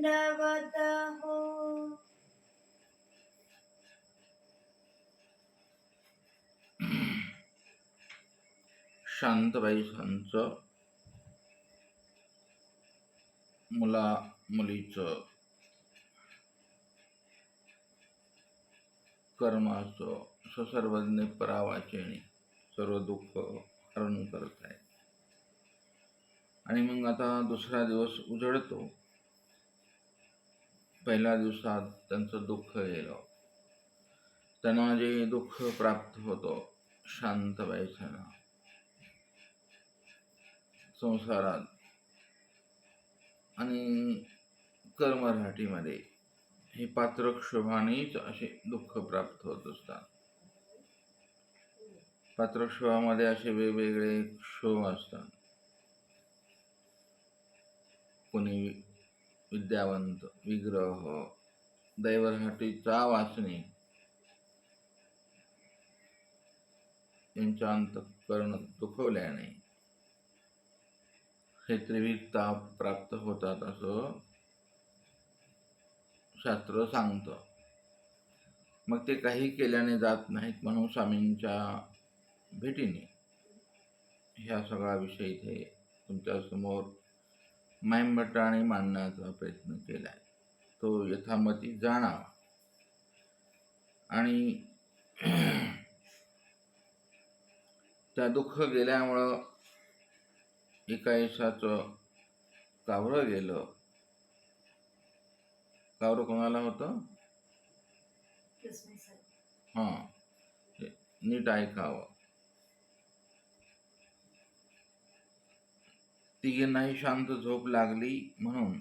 दंडवत हो. शांताबाई यांचं मुला मुलीचं कर्माचं सर्वज्ञ परावाचेने सर्व दुःख हरण करत आहे. आणि मग आता दुसरा दिवस उजळतो. पहिल्या दिवसात त्यांचं दुःख गेलं. त्यांना जे दुःख प्राप्त होतं शांताबाईंना संसारात आणि कर्मराटीमध्ये हे पात्रक्षोभानेच असे दुःख प्राप्त होत असतात. पात्रक्षोभामध्ये असे वेगवेगळे क्षोभ असतात. कोणी विद्यावंत, विग्रह, दैवराटीचा वासने यांच्या अंतःकरण दुखवल्याने हे त्रिविध ताप प्राप्त होतात असं शास्त्र सांगतं. मग ते काही केल्याने जात नाहीत म्हणून स्वामींच्या भेटीने ह्या सगळा विषय इथे तुमच्यासमोर मायंभट्टाने मांडण्याचा प्रयत्न केला आहे. तो यथामती जाणावा. आणि त्या दुःख गेल्यामुळं एका यशाचं कावरं गेलं. कावरं कोणाला होतं? हां, नीट ऐकावं. तिघींनाही शांत झोप लागली म्हणून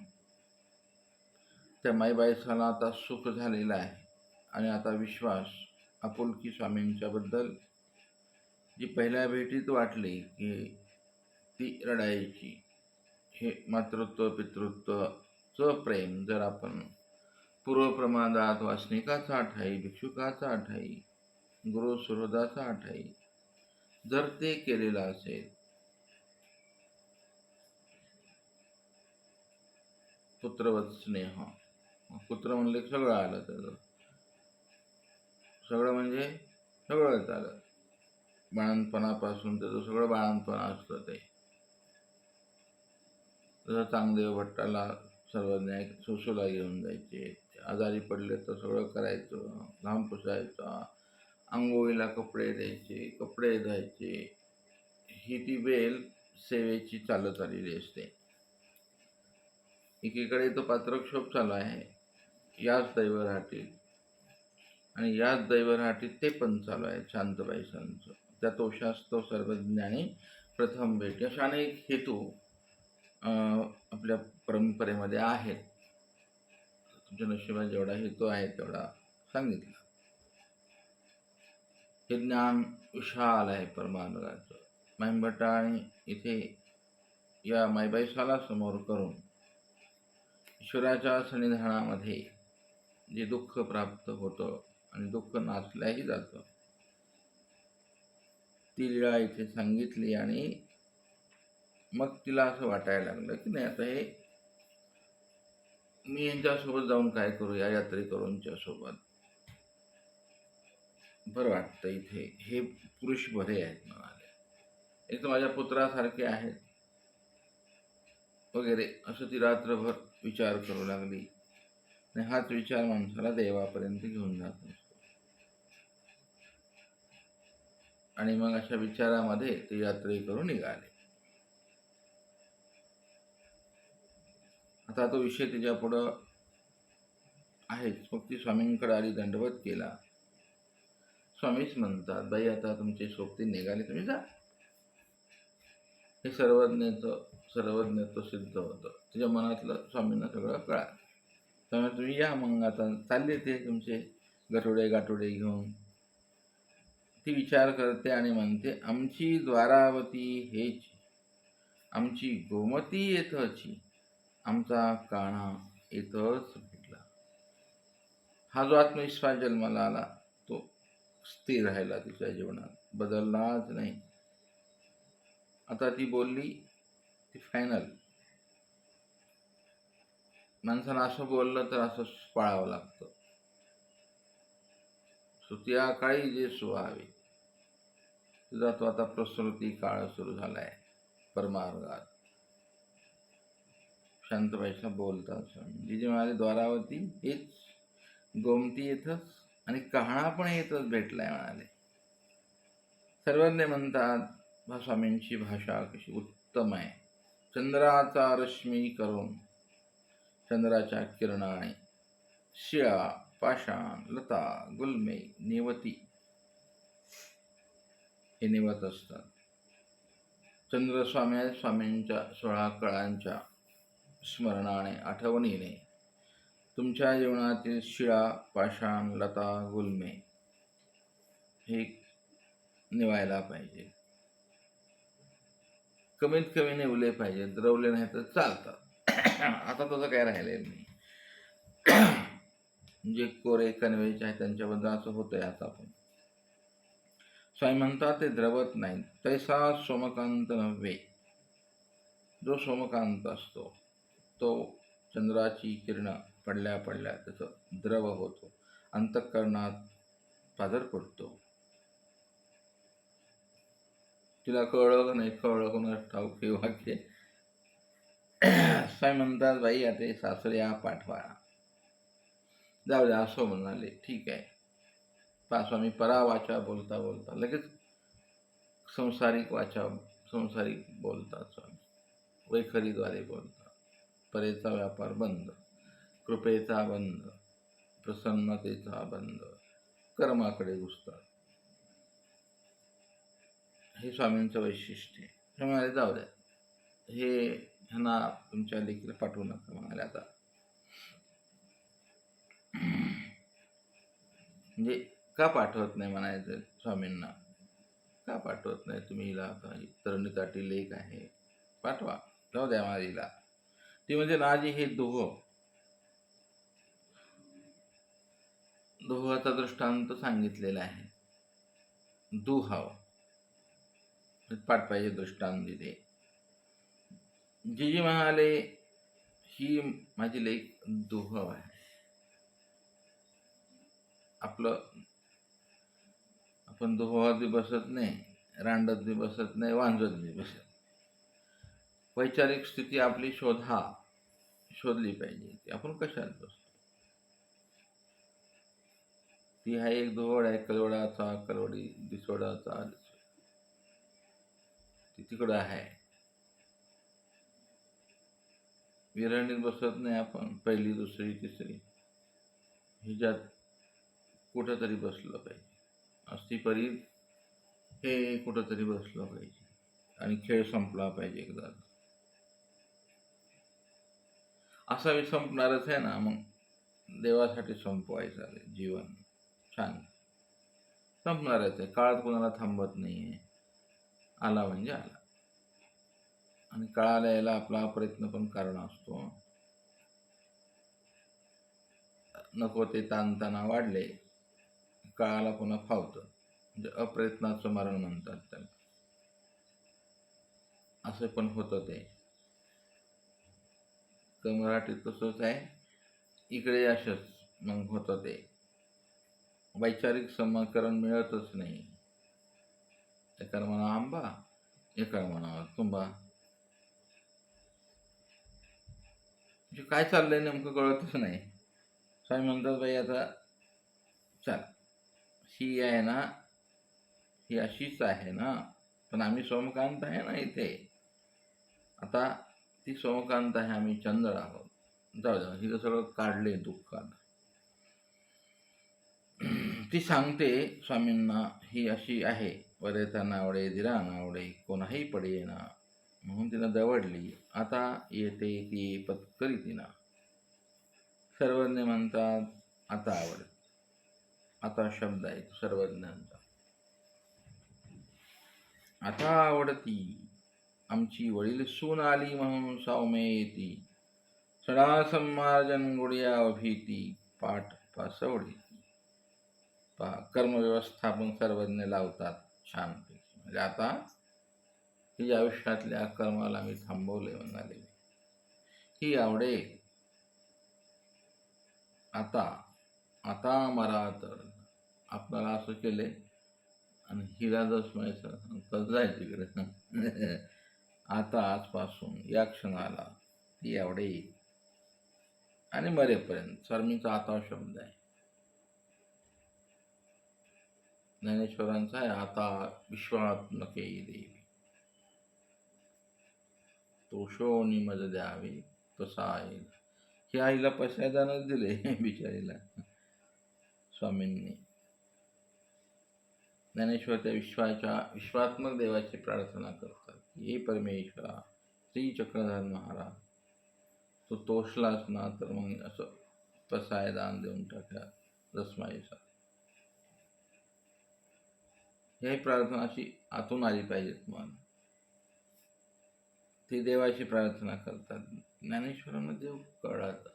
त्या माईबाईसाला आता सुख झालेलं आहे. आणि आता विश्वास, आपुलकी स्वामींच्या बद्दल जी पहिल्या भेटीत वाटली की ती रडायची. हे मातृत्व पितृत्वचं प्रेम जर आपण पूर्वप्रमादात वासनिकाचा ठाई, भिक्षुकाचा ठाई, गुरु सुहृदाचा ठाई जर ते केलेलं असेल, पुत्रवत स्नेह, पुत्र म्हणले सगळं आलं. त्याचं सगळं म्हणजे सगळंच आलं. बाळणपणापासून त्याचं सगळं बाळणपण असतं. ते तसं चांगदेव भट्टाला सर्व न्याय सुसूला घेऊन जायचे. आजारी पडले तर सगळं करायचं, घाम पुसायचा, आंघोळीला कपडे द्यायचे, कपडे धुवायचे. ही ती बेल सेवेची चालत आलेली असते. एकीकडे तो पात्रक्षोभ चालू आहे याच दैवराटीत, आणि याच दैवराटीत ते पण चालू आहे शांताबाईंचं. त्या तोषास्तव सर्वज्ञानी प्रथम भेट. अशा अनेक हेतू आपल्या परंपरेमध्ये आहेत. तुमच्या नशिबात जेवढा हेतू आहे तेवढा सांगितला. हे ज्ञान विशाल आहे परमानंदाचं. मायंभट्टाने इथे या माईबाईसाला समोर करून ईश्वराच्या सन्निधानामध्ये जे दुःख प्राप्त होतं आणि दुःख नाचल्याही जातं, ती लीळा इथे सांगितली. आणि मग तिला असं वाटायला लागलं की नाही, आता हे मी यांच्यासोबत जाऊन काय करू, या यात्रेकरूंच्या सोबत बरं वाटतं. इथे हे पुरुष बरे आहेत म्हणाले, एक तर माझ्या पुत्रासारखे आहेत वगैरे असं ती रात्रभर विचार करू लागली. आणि हाच विचार माणसाला देवापर्यंत घेऊन जात असतो. आणि मग अशा विचारामध्ये ते यात्रेकरू निघाले. आता तो विषय तिच्या पुढं आहेच. मग ती स्वामींकडे आली, दंडवत केला. स्वामीच म्हणतात, बाई आता तुमचे सोबती निघाले, तुम्ही जा. हे सर्वज्ञत्व सिद्ध होतं. तिच्या मनातलं स्वामींना सगळं कळालं. त्यामुळे तुम्ही या, मग आता चालले ते तुमचे गाठोडे घेऊन. ती विचार करते आणि म्हणते, आमची द्वारावती हेच, आमची गोमती येथची, आमचा काणा येथच भेटला. हा जो आत्मविश्वास जन्माला आला तो स्थिर राहिला तिच्या जीवनात, बदललाच नाही. आता ती बोलली ती फायनल. माणसानं असं बोललं तर असं पाळावं लागतं. सुतिया काळी जे सुहावे, तुझा तो आता प्रसूती काळ सुरू झालाय परमार्गात. शांतबाईशा बोलतात स्वामी. जिजे म्हणाले द्वारावती हेच गोमती येथच आणि कहाणा पण येतच भेटलाय म्हणाले. सर्वज्ञ म्हणतात स्वामींची भाषा कशी उत्तम आहे. चंद्राचा रश्मी करून, चंद्राच्या किरणाने शिळा, पाषाण, लता, गुलमे, निवती हे निवत असतात. चंद्रस्वामी स्वामींच्या 16 कळांच्या स्मरणाने, आठवणीने तुमच्या जीवनातील शिळा, पाषाण, लता, गुलमे हे निवायला पाहिजे. कमीत कमी निवले पाहिजे, द्रवले नाही तर चालतात. आता तसं काय राहिलेलं नाही. जे कोरे कन्वेचे आहेत त्यांच्याबद्दल असं होतंय आता पण. स्वामी म्हणतात ते द्रवत नाही. तैसा सोमकांत नव्हे. जो सोमकांत असतो तो चंद्राची किरण पडल्या पडल्या त्याचं द्रव होतो, अंतःकरणात पाझर पडतो. तिला कळलं का नाही कळलं कोणाला ठाऊक हे वाक्य. स्वामी म्हणतात बाई आता सासऱ्या पाठवा. जाऊ द्या असं म्हणाले, ठीक आहे. स्वामी परावाचा बोलता बोलता लगेच संसारिक वाचा, संसारिक बोलतात स्वामी. वैखरीद्वारे बोलतात. परेचा व्यापार बंद, कृपेचा बंद, प्रसन्नतेचा बंद, कर्माकडे घुसतात. हे स्वामींचं वैशिष्ट्य आहे. म्हणाले जाऊ द्या, हे ह्यांना तुमच्या लेकीला पाठवू नका म्हणाले. आता म्हणजे का पाठवत नाही म्हणायचं स्वामींना, का पाठवत नाही तुम्ही हिला? आता तरुणीसाठी लेख आहे, पाठवा, जाऊ द्या माझीला. ती म्हणजे नाजी हे दुहाचा दृष्टांत सांगितलेला आहे. दुहाव पाठ पाहिजे दृष्टांत दिले. जिजी म्हणाले ही माझी लेख दुहव आहे. आपलं आपण दुहावात बी बसत नाही, रांडत बी बसत नाही, वांजत बी बसत. वैचारिक स्थिती आपली शोधली पाहिजे की आपण कशात बसतो. ती हा एक दुहड आहे, कलवडाचा कलवडी, दिसोडाचा ती तिकडं आहे. विरहणीत बसत नाही आपण, पहिली दुसरी तिसरी, ह्याच्यात कुठंतरी बसलं पाहिजे. अस्थिपरी हे कुठंतरी बसलं पाहिजे आणि खेळ संपला पाहिजे एकदा. असा संपणारच आहे ना, मग देवासाठी संपवायचं जीवन. छान संपणारच आहे. काळात कोणाला थांबत नाही आहे. आला म्हणजे आला, आणि काळाला यायला आपला प्रयत्न पण कारण असतो. नको ते ताणताना वाढले, काळाला पुन्हा फावतं. म्हणजे अप्रयत्नाचं मरण म्हणतात त्याला. असं पण होतं ते. मराठीत तसंच आहे, इकडे असंच मग होतं ते. वैचारिक समीकरण मिळतच नाही. एका म्हणा आंबा, एका म्हणा तुंबा. म्हणजे काय चाललंय नेमकं कळतच नाही. स्वामी म्हणतात बाई आता चल, ही आहे ना, ही अशीच आहे ना, पण आम्ही सोमकांत आहे ना इथे. आता ती सोमकांत आहे, आम्ही चंद्र आहोत. जाऊ द्या, हिचं सगळं काढले दुःखात. ती सांगते स्वामींना ही अशी आहे, वरेता नावडे दिरा नावडे कोणाही पडेना, म्हणून तिनं दवडली. आता येते ती पत्करी तिना. सर्वज्ञ म्हणतात आता आवड. आता शब्द आहे सर्वज्ञांचा. आता आवडती आमची वडील सून आली म्हणून सावमे येती. सडा संमार्जन गुडिया अभीती पाठ पासवडी. कर्मव्यवस्थापन सर्वज्ञ लावतात छानपैकी. म्हणजे आता तिच्या आयुष्यातल्या कर्माला मी थांबवले म्हणाले. ही आवडे आता आता मारा तर आपल्याला असं केले आणि हिला दसमायचं तर जाय तिकडे. आता आजपासून या क्षणाला ती एवढे येईल आणि मरेपर्यंत स्वामींचा आता शब्द आहे. ज्ञानेश्वरांचा आहे आता विश्वात्मके देवी तोषो निमज द्यावे तसा येईल. ही आईला पसायदानच दिले बिचारीला स्वामींनी. ज्ञानेश्वर त्या विश्वात्मक देवाची प्रार्थना करतात. हे परमेश्वरा श्री चक्रधर महाराज तो तोषलाच ना तर मग असं पसाय दान देऊन टाका रसमाईचा. ही प्रार्थना अशी आतून आली पाहिजे तुम्हाला. ते देवाची प्रार्थना करतात. ज्ञानेश्वरांना देव कळत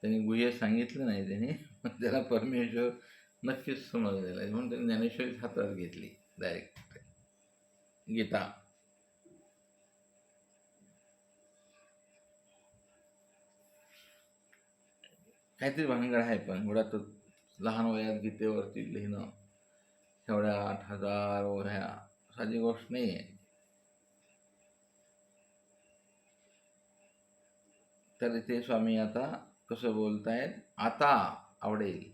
त्यांनी गुह्य सांगितलं नाही त्याने, त्याला परमेश्वर नक्कीच समजलेला आहे म्हणून त्यांनी ज्ञानेश्वरीच हातात घेतली डायरेक्ट गीता. काहीतरी भानगड आहे पण एवढा तर लहान वयात गीतेवरती लिहिणं एवढ्या 8,000 वह्या साधी गोष्ट नाही आहे. तर इथे स्वामी आता कसं बोलतायत, आता आवडेल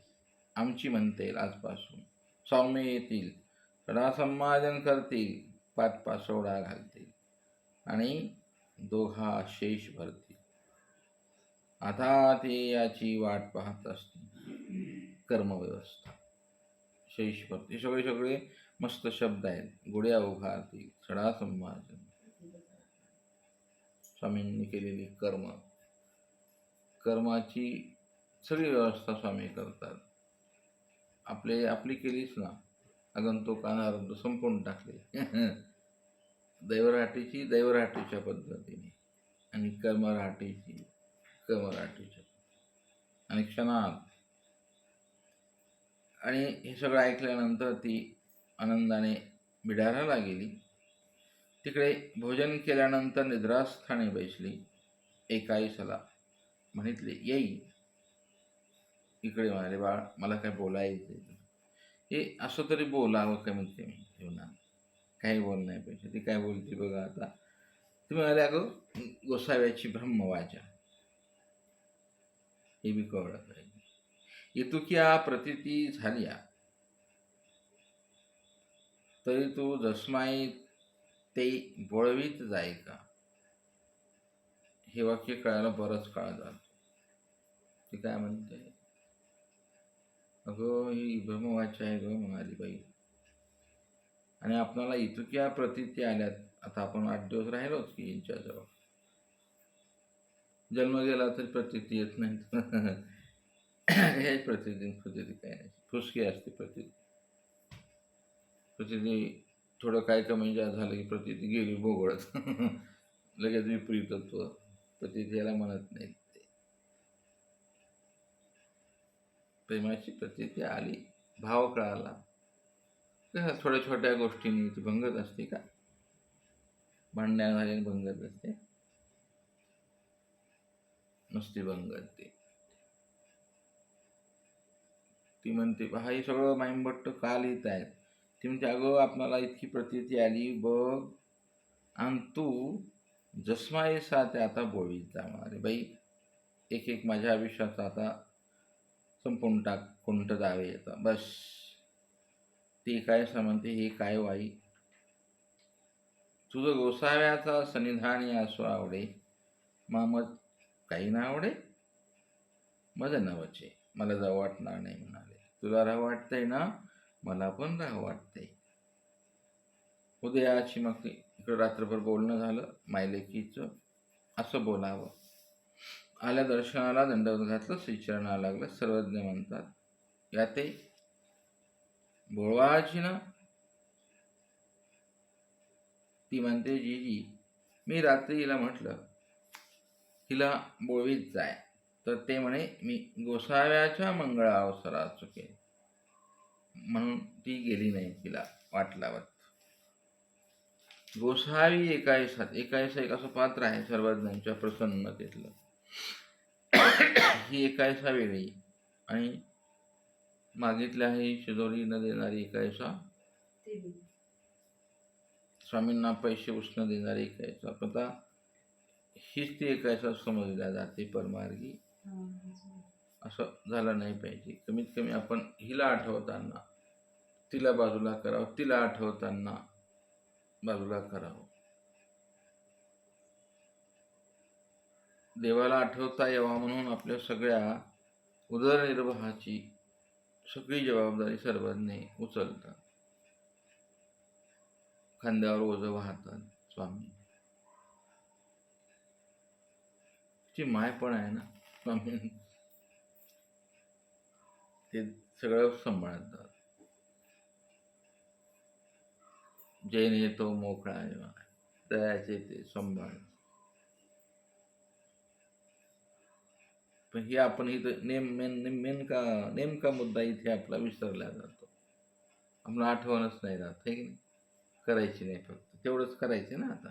आमची म्हणता येईल आजपासून. सौम्य येतील, सडा संमार्जन करतील, पाठपासोडा घालतील आणि दोघा शेष भरतील. आता ते याची वाट पाहत असतील. कर्मव्यवस्था शेष भरती सगळे सगळे मस्त शब्द आहेत. गुड्या उभारतील, सडा संमार्जन, स्वामींनी केलेली कर्माची सगळी व्यवस्था स्वामी करतात. आपली केलीच ना, आगंतुक अनारंभ संपून टाकले. दैवराटीची दैवराटीच्या पद्धतीने आणि कर्मराटीची कर्मराटीच्या आणि क्षणात. आणि हे सगळं ऐकल्यानंतर ती आनंदाने बिडाराला गेली. तिकडे भोजन केल्यानंतर निद्रास्थानी बैसली. एकाईसाला म्हटले येई इकडे. म्हणाले बाळ मला काय बोलायचं हे असं तरी बोलावं कमीत कमी जीवनात, काही बोलण्यापेक्षा. ती काय बोलते बघा आता. ती म्हणाले अगं गोसाव्याची ब्रह्मवाचा हे बी कळलं पाहिजे. इतुक्या प्रतिती झाल्या तरी तू जसमाई ते बोळवीत जाय का. हे वाक्य कळायला बरंच काळ जातो. ती काय म्हणते, अगं ही ब्रह्मवाचा आहे ग म्हणाली बाई. आणि आपणाला इतुक्या प्रतिती आल्यात. आता आपण 8 दिवस राहिलोच की यांच्याजवळ. जन्म गेला तरी प्रतिती येत नाही. हे प्रतिती काय नाही, फुसकी असते प्रतिती. थोडं काय कमी जास्त झालं की प्रतिती गेली बोगळत. लगेच विपरीतत्व प्रतिती याला म्हणत नाहीत. प्रेमाची प्रतिती आली, भाव कळाला, थोड्या छोट्या गोष्टींनी ती भंगत असते का. भांडण्या झाल्याने भंगत असते, नुसती भंगत. ती म्हणते हा हे सगळं माईंभट्ट का लिहित आहेत. ती म्हणते अगं आपणाला इतकी प्रतीती आली बघ आणि तू जसमायेसा ते आता बोळीत जा म्हणाले. बाई एक एक माझ्या आयुष्याचा आता संपून टाक, कोणत जावे येतं बस. ती काय म्हणते, हे काय वाई तुझं गोसाव्याचा सन्निधानी असो आवडे, मग काही ना आवडे मज नवचे, मला जाऊ वाटणार नाही म्हणाले. तुला राह वाटतंय ना, मला पण राह वाटतंय. उदयाची मग इकडं रात्रभर बोलणं झालं. मायलेकीचं असं बोलावं. आल्या दर्शनाला दंडवत घातलं, श्रीचरणाला लागलं. सर्वज्ञ म्हणतात याते बोळवाची ना. ती म्हणते जीजी मी रात्री हिला म्हटलं हिला बोळवीत जाय, तर ते म्हणे मी गोसाव्याच्या मंगळा अवसरात चुके, म्हणून ती गेली नाही. तिला वाट लावत. गोसावी एकायसा एक असं पात्र आहे सर्वज्ञांच्या प्रसन्नतेतलं. ही एकायसा वेगळी आणि मागितल्या ही शिदोरी न देणारी एकायसा, स्वामींना पैसे उष्ण देणारी एकायसा. आता हीच ती एकायसा समजल्या जाते परमार्गी. असं झालं नाही पाहिजे. कमीत कमी आपण हिला आठवताना तिला बाजूला करावं, तिला आठवताना बाजूला करावं. देवाला आठवता यावा म्हणून आपल्या सगळ्या उदरनिर्वाहाची सगळी जबाबदारी सर्वज्ञ उचलतात. खांद्यावर ओझं वाहतात स्वामी. ची माय पण आहे ना स्वामी, ते सगळं सांभाळतात. जैन येतो मोकळा जेव्हा दयाचे ते सांभाळ. पण हे आपण इथं नेमका मुद्दा इथे आपला विसरला जातो. आपलं आठवणच नाही राहत आहे की नाही. करायची नाही, फक्त तेवढंच करायचं ना. आता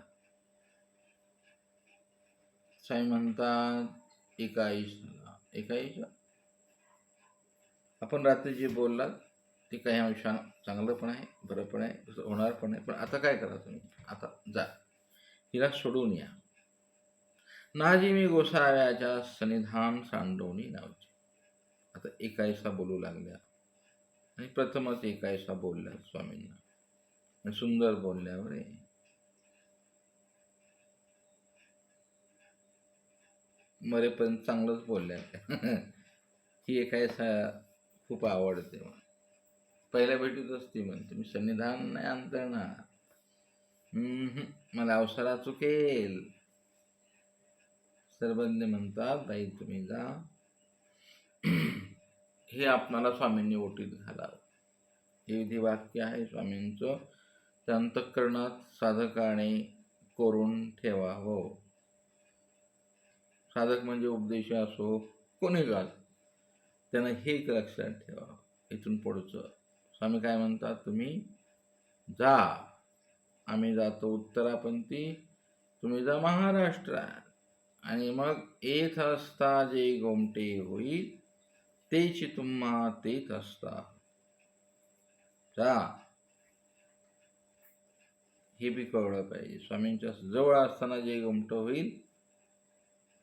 स्वामी म्हणतात एकाईश आपण रात्री जे बोललात ते काही अंशानं चांगलं पण आहे, बरं पण आहे, तसं होणार पण आहे. पण आता काय करा तुम्ही, आता जा हिला सोडून या. नाजी मी गोसाव्याच्या सन्निधान सांडवणी नावची. आता एकायसा बोलू लागल्या आणि प्रथमच एकायसा बोलल्या स्वामींना. आणि सुंदर बोलल्यावर मरेपर्यंत चांगलंच बोलल्या. ही एकायसा खूप आवडते. पहिल्या भेटीतच ती म्हणते मी सन्निधान नाही आणणार, मला अवसरा चुकेल. सर्वज्ञ म्हणतात बाई तुम्ही जा. हे आपणाला स्वामींनी ओटीत घालावं. हे विधिवाक्य आहे स्वामींचं. त्या अंतःकरणात साधकाने कोरून ठेवावं. साधक म्हणजे उपदेश असो कोणी का, त्यानं हे एक लक्षात ठेवावं. इथून पुढचं स्वामी काय म्हणतात, तुम्ही जा, आम्ही जातो उत्तरापंथी, तुम्ही जा महाराष्ट्रात. आणि मग येत असता जे गोमटे होईल तेच तुम्हा तेच असता. जा, हे बी कळलं पाहिजे. स्वामींच्या जवळ असताना जे गोमटं होईल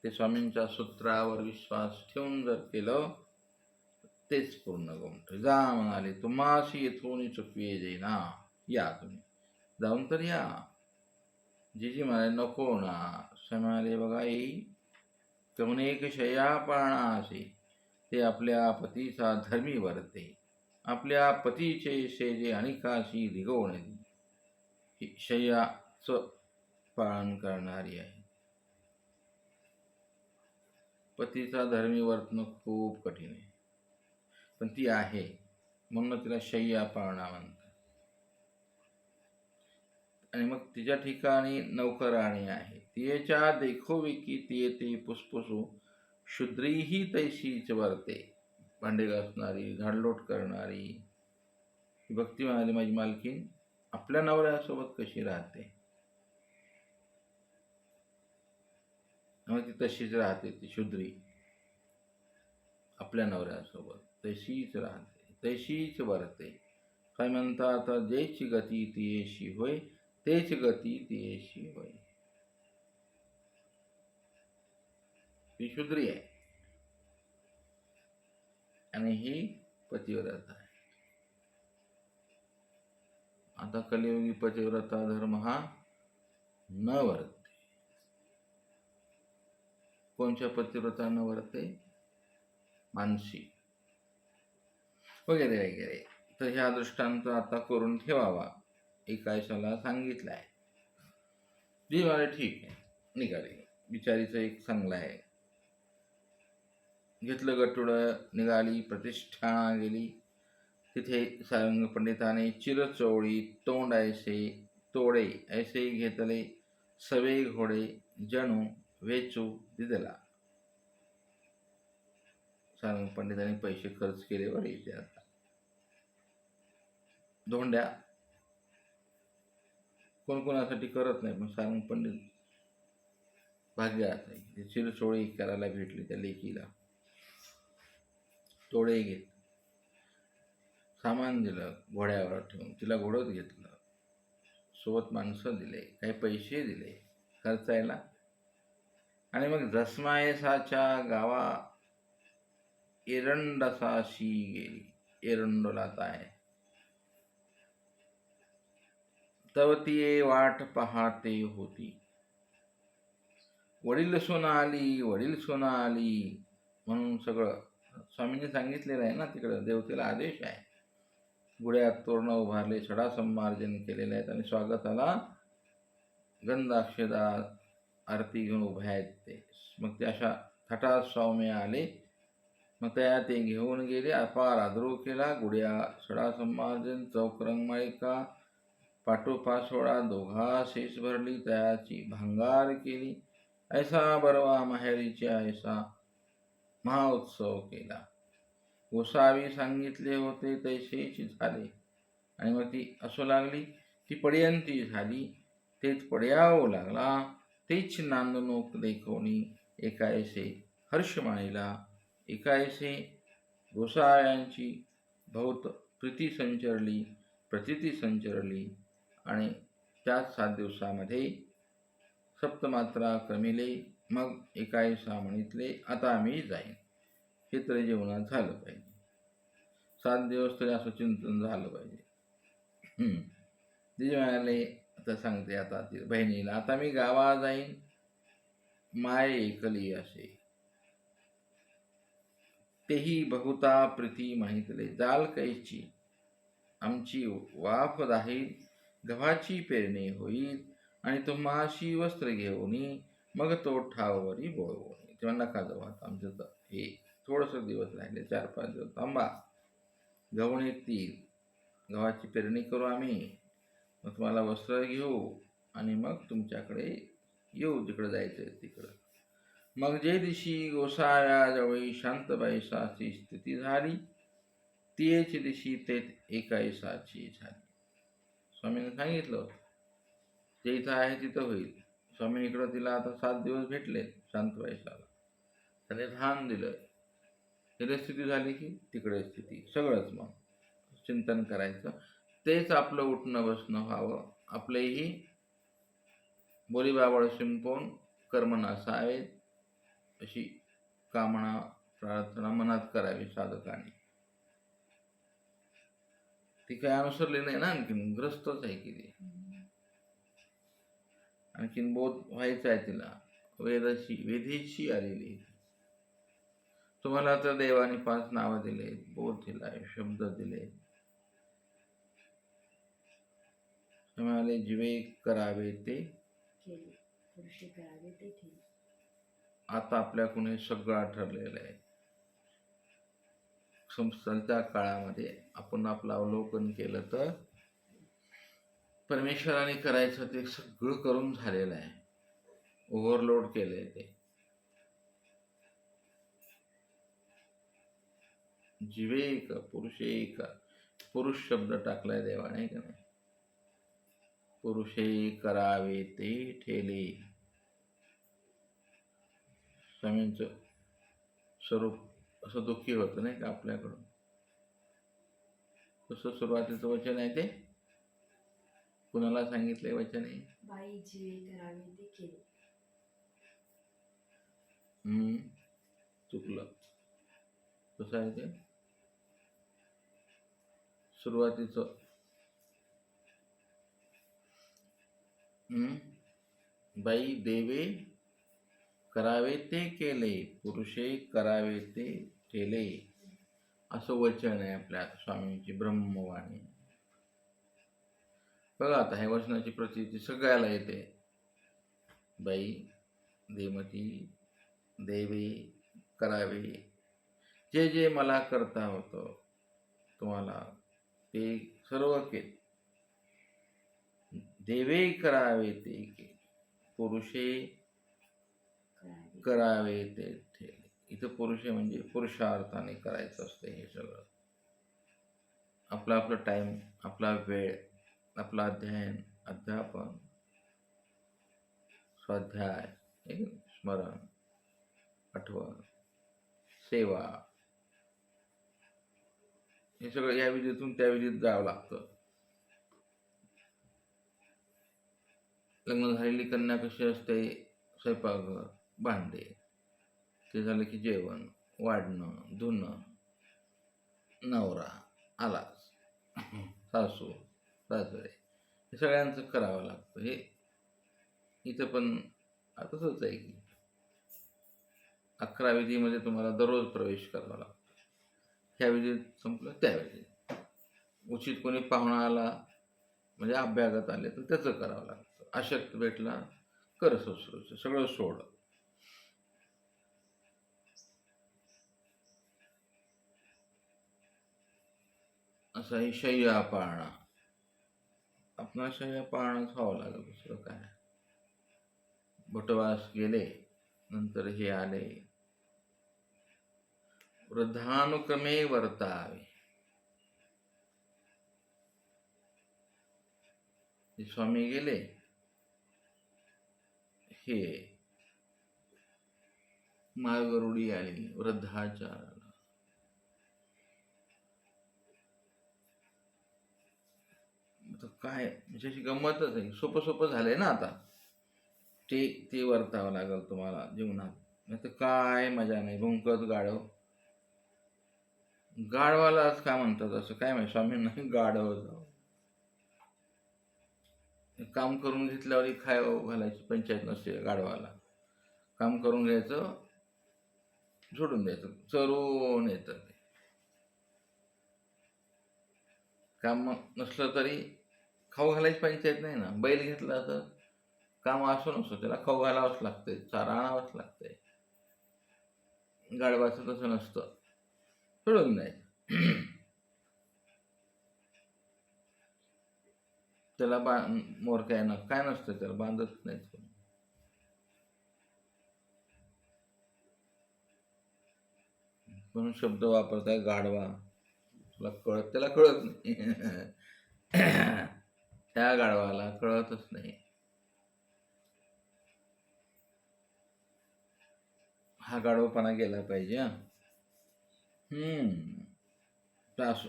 ते स्वामींच्या सूत्रावर विश्वास ठेवून जर केलं तेच पूर्ण गोमट. जा म्हणाले तुम्हाशी येथून चुकवे जेना, या तुम्ही जाऊन तर या. जीजी म्हणाले नको ना. म्हणाले बघा येई कमून एक शय्या पाळणाशी, ते आपल्या पतीचा धर्मी वर्ते, आपल्या पतीचे शेजे अनिकाशी दिगवणे. शय्याचं पालन करणारी आहे. पतीचा धर्मी वर्तणं खूप कठीण आहे, पण ती आहे म्हणून तिला शय्या पाळणा म्हणतात. आणि मग तिच्या ठिकाणी नौकराणी आहे. तिच्या देखोविकी ती येते पुसपुसू, शुद्रीही तैशीच वर्ते. भांडे घासणारी, झाडलोट करणारी. भक्ती म्हणाली माझी मालकीन आपल्या नवऱ्यासोबत कशी राहते, मग ती तशीच राहते. ती शुद्री आपल्या नवऱ्यासोबत तशीच राहते, तशीच वर्ते. काय म्हणतात, जेची गती तियेशी होय, तेच गती तियेशी होय. ही शुद्री आहे आणि ही पतिव्रता आहे. आता कलियुगी पतिव्रता धर्म हा न वर्ते. कोणत्या पतिव्रता न वर्ते, मानसी वगैरे वगैरे. तर ह्या दृष्टांत आता करून ठेवावा. एकायशाला सांगितलंय. जी मला ठीक आहे, निघाली. बिचारीचं एक चांगलं आहे. घेतलं गटुडं, निघाली. प्रतिष्ठा गेली. तिथे सारंग पंडिताने चिरचोळी तोंड ऐसे तोडे ऐसे घेतले, सवे घोडे जणू वेचू दिदला. सारंग पंडितांनी पैसे खर्च केले बरं इथे. आता धोंड्या कोणकोणासाठी करत नाही, पण सारंग पंडित भाग्यात आहे. चिरचोळी करायला भेटली त्या लेकीला. तोडे घेत, सामान दिलं घोड्यावर ठेवून, तिला घोडत घेतलं, सोबत माणसं दिले, काही पैसे दिले खर्चायला, आणि मग जसमायसाच्या गावा एरंडसाशी गेली. एरंडोला आहे. तव ती वाट पाहते होती. वडील सोना आली, वडील सोना आली म्हणून सगळं स्वामींनी सांगितलेलं आहे ना. तिकडं देवतेला आदेश आहे. गुढ्यात तोरणं उभारले, सडा संमार्जन केलेले आहेत आणि स्वागताला गंध अक्षदा आरती घेऊन उभे आहेत ते. मग ते अशा थटात स्वामी आले. मग त्या ते घेऊन गेले. अपार आदरो केला. गुढ्या सडा संमार्जन, चौकरंग माळिका, पाठोपासोळा दोघा शेष भरली, तयाची भांगार केली. ऐसा बरवा माहेरीच्या ऐसा महाउत्सव केला. गोसावी सांगितले होते तैसेच झाले. आणि मग ती असू लागली. ती पडयंती झाली. तेच पडयावू लागला. तेच नांदणूक देखोनी एकाएसे हर्ष माळीला. एकाएसे गोसाव्यांची बहुत प्रीती संचरली, प्रतीती संचरली. आणि त्याच 7 दिवसामध्ये सप्तमात्रा क्रमिले. मग एकाएसा म्हणितले, आता मी जाईन. हे तरी जीवनात झालं पाहिजे. 7 दिवस तरी असं चिंतन झालं पाहिजे. ती म्हणाले, आता सांगते आता ती बहिणीला, आता मी गावा जाईन. माय एकली असे तेही बहुता प्रीती माहितले. जाल कैची आमची वाफ राहील, गव्हाची पेरणी होईल, आणि तुम्हाशी वस्त्र घेऊनी मग तो ठावरी बोळवणी. तेव्हा नका जाऊ आता, आमचं तर हे थोडंसं दिवस राहिले, 4-5 दिवस थांबा. गहू निघतील, गव्हाची पेरणी करू आम्ही, मग तुम्हाला वस्त्र घेऊ आणि मग तुमच्याकडे येऊ, जिकडं जायचं आहे तिकडं. मग जे दिवशी गोसाव्याजवळी शांतबाईसाची स्थिती झाली, तीच दिवशी ते एकाएसाची झाली. स्वामींनी सांगितलं होतं, जे इथं आहे तिथं होईल. स्वामी इकडं तिला आता 7 दिवस भेटले शांतबाईसाला. त्याने ध्यान दिलं. तिथे स्थिती झाली की तिकडे स्थिती, सगळंच मग चिंतन करायचं. तेच आपलं उठणं बसणं व्हावं. आपलेही बोलीबाबळ शिंपून कर्म नसावेत, अशी कामना प्रार्थना मनात करावी साधकाने. ती काय अनुसरली नाही ना, आणखीन ग्रस्तच आहे की ती. आणखीन बोध व्हायचा आहे तिला. वेधीची आलेली. तुम्हाला तर देवाने 5 नावं दिले, बोध दिलाय, शब्द दिले. म्हणाले, जीवे करावे ते केले, पुरुषे करावे ते केले. आता आपल्याकडून हे सगळं ठरलेलं आहे. संस्थांच्या काळामध्ये आपण आपलं अवलोकन केलं तर परमेश्वराने करायचं ते सगळं करून झालेलं आहे. ओव्हरलोड केलंय ते. जीवेक पुरुषेक, पुरुष शब्द टाकलाय देवाने का नाही. पुरुषे करावे ते ठेले. स्वामींचं स्वरूप असं दुःखी होतं नाही का आपल्याकडून. तसं सुरुवातीचं वचन आहे ते. कुणाला सांगितलंय वचन आहे? बाई जीवे करावे ते केले. चुकलं. कसं आहे ते सुरुवातीचं? बाई देवे करावे ते केले, पुरुषे करावे ते ठेले, असं वचन आहे आपल्या स्वामींची ब्रह्मवाणी. बघा आता ह्या वचनाची प्रचिती सगळ्याला येते. बाई, देमती, देवे, करावे, जे जे मला करता होतं तुम्हाला ते सर्व केले. देवे करावे ते केले, पुरुषे करावे ते ठेले. इथं पुरुषे म्हणजे पुरुषार्थाने करायचं असतं हे सगळं. आपला आपला टाईम, आपला वेळ, आपला अध्ययन, अध्यापन, स्वाध्याय, स्मरण, आठवण, सेवा, हे सगळं या विधीतून त्या विधीत जावं लागतं. लग्न झालेली कन्या कशी असते, स्वयंपाकघर, भांडे, ते झालं की जेवण, वाढणं, धुणं, नवरा आलाच, सासू सासरे, हे सगळ्यांचं करावं लागतं. हे इथं पण तसंच आहे की 11 विधीमध्ये तुम्हाला दररोज प्रवेश करावा लागतो. ह्या विधीत संपलं त्या विधीत. उचित कोणी पाहुणा आला म्हणजे अभ्यागत आले तर त्याचं करावं लागतं. अशक्त भेटला कर शुश्रूषा, सगळं सोड. असाही शय्या पाळणा. आपणाला शय्या पाळणंच व्हावं लागेल, दुसरं काय. भटवास गेले, नंतर हे आले. वृद्धानुक्रमे वर्तावे. हे स्वामी गेले, हे मायवरुडी आली वृद्धाचाराला. काय म्हणजे अशी गंमतच आहे. सोपं सोपं झालंय ना आता. ते वर्तावं लागेल तुम्हाला जीवनात. नाही तर काय मजा नाही. भुंकत गाढव. गाढवालाच काय म्हणतात असं काय माहिती, स्वामींना गाढव जाऊ. काम करून घेतल्यावर खाय घालायची पंचायत नसते गाढवाला. काम करून घ्यायचं, सोडून द्यायचं, चरून येतं. काम नसलं तरी खाऊ घालायची पंचायत नाही ना. बैल घेतला तर काम असो नसो त्याला खाऊ घालावंच लागतंय, चारा आणावंच लागतंय. गाढवाचं तसं नसतं, सोडून द्यायचं. त्याला मोर काय नसतं, त्याला बांधत नाही. म्हणून शब्द वापरताय गाढवा. त्याला कळत नाही. त्या गाढवाला कळतच नाही. हा गाढवपणा गेला पाहिजे. तास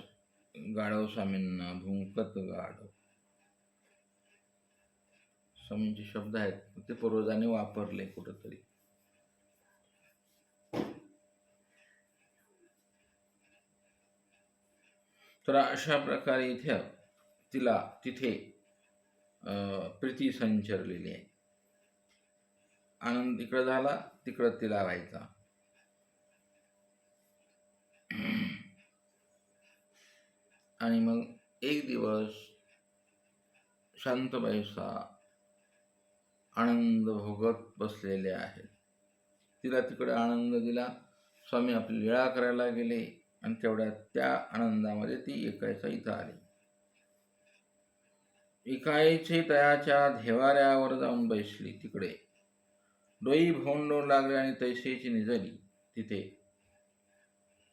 गाढव स्वामींना भुंकत गाढव. स्वामींचे शब्द आहेत, ते पूर्वजांनी वापरले कुठंतरी. तर अशा प्रकारे तिथे प्रीती संचरलेली आहे. आनंद इकडं झाला, तिकडं तिला व्हायचा. आणि मग एक दिवस शांतबाईसा आनंद भोगत बसलेले आहेत. तिला तिकडे आनंद दिला. स्वामी आपली लीळा करायला गेले आणि तेवढ्यात त्या आनंदामध्ये ती एकायचा इथं आली. एकाईची तयाच्या धेवाऱ्यावर जाऊन बसली. तिकडे डोई भोंडू लागले आणि तैसेची निजली. तिथे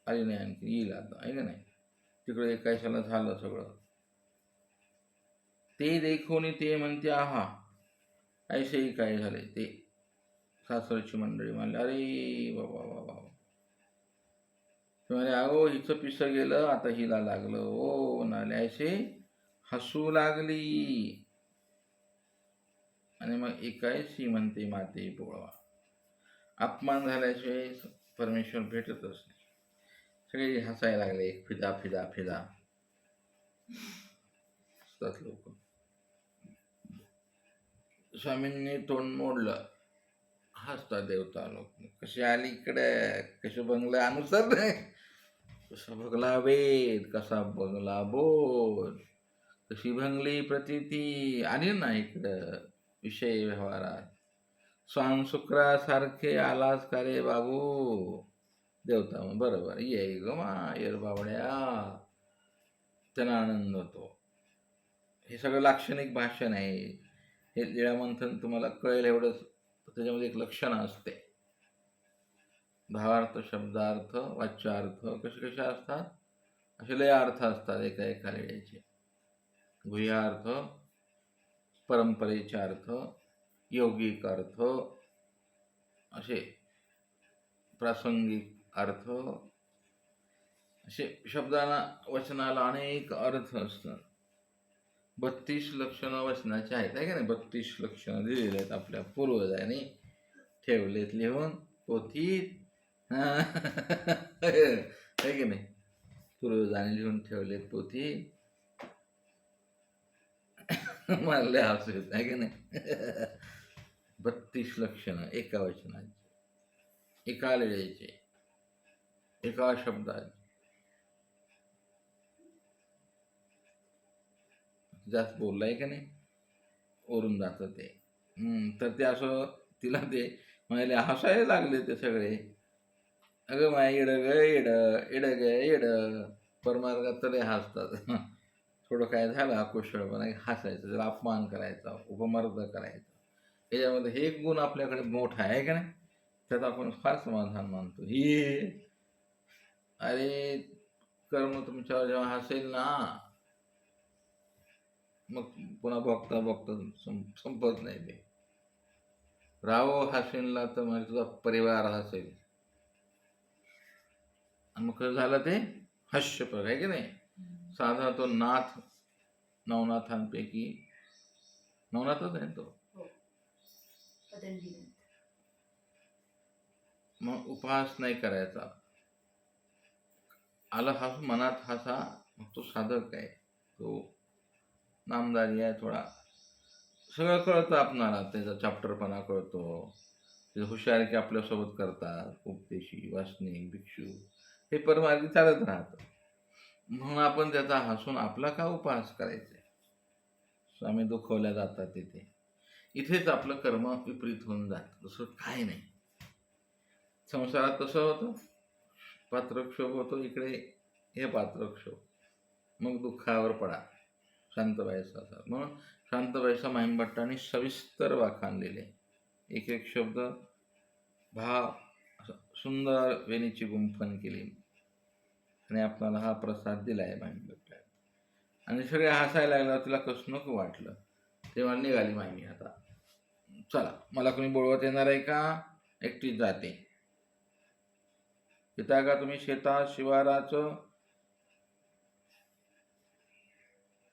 आली नाही, आणखी येईल आता, आहे का नाही. तिकडे एकायशाला झालं सगळं. ते देखून ते म्हणते आहा, ऐसेही काय झाले. ते सासरची मंडळी म्हणले अरे बाबा बाबा. म्हणाले अहो हिचं पिसं गेलं, आता हिला लागलं. ओ म्हणाले ऐसे हसू लागली. आणि मग एकायशी म्हणते माते पोळवा. अपमान झाल्याशिवाय परमेश्वर भेटतच नाही. सगळे हसायला लागले. फिदा फिदा फिदा असतात लोक. स्वामींनी तोंड मोडलं. हसता देवता लोक. कशी आली इकडे, कसं बंगला अनुसार नाही, कसा भगला वेद, कसा बंगला बोल, कशी भंगली प्रतिती आली ना इकडं विषय व्यवहारात. स्वान शुक्रासारखे आलास का रे बाबू. देवता मग बरोबर ये ग मायर बावड्या. त्यांना आनंद होतो. हे सगळं लाक्षणिक भाषण आहे. हे लीळामंथन तुम्हाला कळेल एवढंच. त्याच्यामध्ये एक लक्षण असते. भावार्थ, शब्दार्थ, वाच्यार्थ कसे असतात, असे लय अर्थ असतात एका लीळेचे. गुह्यार्थ, परंपरेचे अर्थ, यौगिक अर्थ, असे प्रासंगिक अर्थ, असे शब्दाला वचनाला अनेक अर्थ असतात. 32 लक्षणं वचनाची आहेत आहे का नाही. 32 लक्षणं दिलेली आहेत आपल्या पूर्वजांनी ठेवलेत लिहून पोथीत. आहे की नाही. पूर्वजांनी लिहून ठेवलेत पोथीत. मला लय हसू येत आहे की नाही. 32 लक्षणं एका वचनाची, एका वेळेचे, एका शब्दात. जास्त बोललाय का नाही ओरून जातं ते. तर ते असं तिला ते म्हणाले हसायला लागले ते सगळे. अगं माय येड ग येड, येड ग येड. परमार्गात तरी हसतात. थोडं काय झालं अकुशळपणा हसायचं, त्याला अपमान करायचा, उपमर्द करायचा. याच्यामध्ये हे एक गुण आपल्याकडे मोठा आहे का नाही. त्यात आपण फार समाधान मानतो. ही अरे कर्म तुमच्यावर जेव्हा हसेल ना, मग पुन्हा बघता बघता संपत नाही ते. राहो हसेनला तर म्हणजे तुझा परिवार हसेल. आणि मग कसं झालं ते हास्यपर आहे की नाही. साधा तो नाथ नवनाथांपैकी नवनाथच आहे तो. हो. पतंजली. मग उपहास नाही करायचा. आला हस मनात हसा. मग तो साधक आहे, तो नामदारी आहे थोडा. सगळं कळतं आपणाला, त्याचा चॅप्टरपणा कळतो, त्याची हुशारी आपल्यासोबत करतात उपदेशी वासनिक भिक्षू. हे परमार्गी चालत राहतं. म्हणून आपण त्याचा हसून आपला का उपहास करायचा. स्वामी दुखवल्या जातात तिथे. इथेच आपलं कर्म विपरीत होऊन जातं, दुसरं काय नाही. संसारात तसं होतं, पात्रक्षोभ होतो, इकडे हे पात्रक्षोभ. मग दुःखावर पडा. शांतबाईचा. म्हणून शांतबाईचा महिमभट्टांनी सविस्तर वाखाणलेले, एक एक शब्द भाव सुंदर वेणीची गुंफण केली आणि आपल्याला हा प्रसाद दिलाय महिमभट्टा. आणि सगळे हसायला लागल्यावर तिला कसं नको वाटलं. तेव्हा निघाली मामी, आता चला मला कोणी बोलवत येणार आहे का, एकटीच जाते. येता का तुम्ही शेतात शिवाराचं.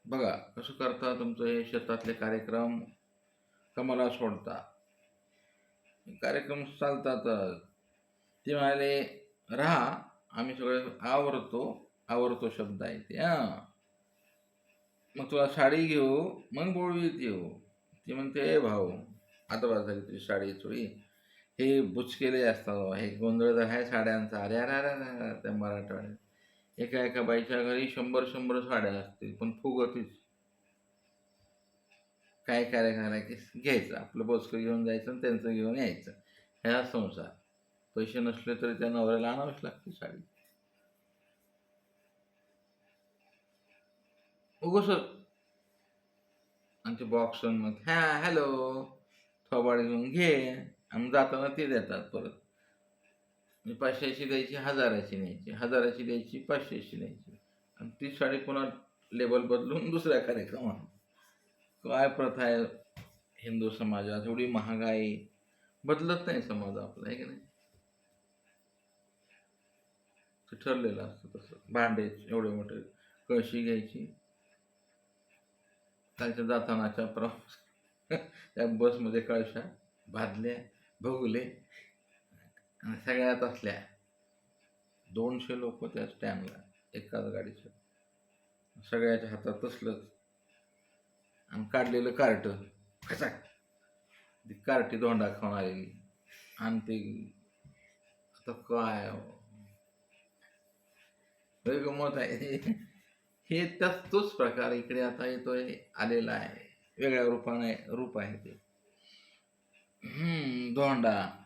बघा कसं करता तुमचं हे शेतातले कार्यक्रम, का मला सोडता. कार्यक्रम चालतातच. ते म्हणाले राहा, आम्ही सगळे आवरतो शब्द आहे ते. मग तुला साडी घेऊ, मग बोलवीत येऊ. ती म्हणते भाऊ आता बस झाली तुझी साडी चोळी. हे बुचकेले असतात, हे गोंधळ आहे साड्यांचा. अरे अरे अरे अरे त्या मराठवाड्यात एका एका बाईच्या घरी 100 साड्या असतील, पण फुगतीच. काय कार्यक्रम की घ्यायचं आपलं बोचकं घेऊन जायचं आणि त्यांचं घेऊन यायचं. ह्या संसार. पैसे नसले तरी त्या नवऱ्याला आणावंच लागते साडी. उगस आणि ते बॉक्स मग हॅलो थोबाड घेऊन घे. आणि जाताना ते देतात परत. 500ची द्यायची, 1000ची न्यायची, 1000ची द्यायची, 500ची न्यायची. आणि ती साडी पुन्हा लेबल बदलून दुसऱ्या कार्यक्रमात. काय प्रथा आहे हिंदू समाजात. एवढी महागाई, बदलत नाही समाज आपला आहे की नाही. ते ठरलेलं असतं तसं. भांडे एवढे मोठे, कळशी घ्यायची. त्यांच्या जातानाच्या प्रवास त्या बसमध्ये कळशा भाजल्या, भोगले. आणि सगळ्यात असल्या 200 लोक त्या स्टँडला एकाच गाडीचं. सगळ्याच्या हातात तसलंच आणि काढलेलं कार्ट कसा ती कार्टी धोंडा खाऊन आलेली. आणि ते आता काय गमत आहे. हे तोच प्रकार इकडे आता येतोय, आलेला आहे. वेगळ्या रूप आहे ते. धोंडा.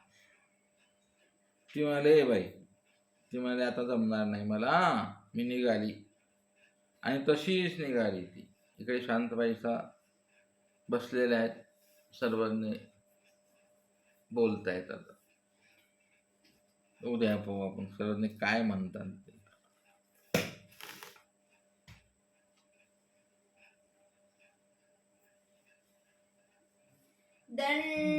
ती म्हणाले बाई, ती म्हणाले आता जमणार नाही मला, मी निघाली. आणि तशीच निघाली ती. इकडे शांतबाईचा बसलेल्या आहेत, सर्वांनी बोलतायत. आता उद्या पाहू आपण सर्वांनी काय म्हणतात ते. दंड